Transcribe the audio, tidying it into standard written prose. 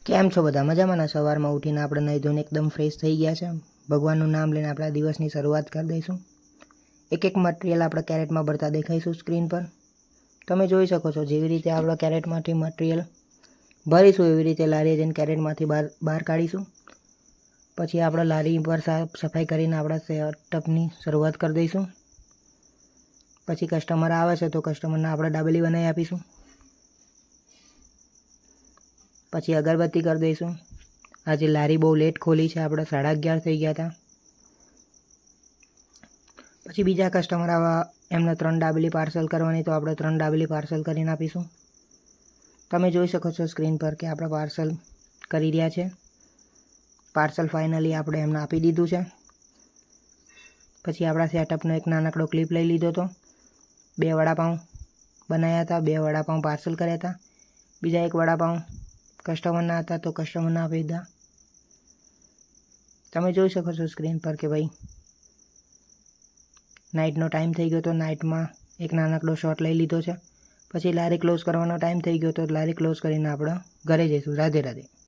કેમ છો બધા? મજામાં ના? સવારમાં ઉઠીને આપણે નહીં ધોઈને એકદમ ફ્રેશ થઈ ગયા છે. ભગવાનનું નામ લઈને આપણા દિવસની શરૂઆત કરી દઈશું. એક એક મટીરિયલ આપણે કેરેટમાં ભરતા દેખાઈશું સ્ક્રીન પર. તમે જોઈ શકો છો જેવી રીતે આપણે કેરેટમાંથી મટીરિયલ ભરીશું એવી રીતે લારીએ જઈને કેરેટમાંથી બહાર કાઢીશું. પછી આપણે લારી પર સાફ સફાઈ કરીને આપણા સેટઅપની શરૂઆત કરી દઈશું. પછી કસ્ટમર આવે છે તો કસ્ટમરને આપણે દાબેલી બનાવી આપીશું. પછી અગરબત્તી કરી દઈશું. આજે લારી બહુ લેટ ખોલી છે, આપણે 11:30 થઈ ગયા હતા. પછી બીજા કસ્ટમર આવા, એમને 3 દાબેલી પાર્સલ કરવાની, તો આપણે 3 દાબેલી પાર્સલ કરીને આપીશું. તમે જોઈ શકો છો સ્ક્રીન પર કે આપણે પાર્સલ કરી રહ્યા છે. પાર્સલ ફાઇનલી આપણે એમને આપી દીધું છે. પછી આપણા સેટઅપનો એક નાનકડો ક્લિપ લઈ લીધો હતો. 2 વડાપાઉં બનાવ્યા હતા, 2 વડાપાઉં પાર્સલ કર્યા હતા. બીજા 1 વડાપાઉં કસ્ટમરના હતા તો કસ્ટમરના આપી દીધા. તમે જોઈ શકો છો સ્ક્રીન પર કે ભાઈ નાઇટનો ટાઈમ થઈ ગયો તો નાઇટમાં એક નાનકડો શોટ લઈ લીધો છે. પછી લારી ક્લોઝ કરવાનો ટાઈમ થઈ ગયો તો લારી ક્લોઝ કરીને આપણે ઘરે જઈશું. રાધે રાધે.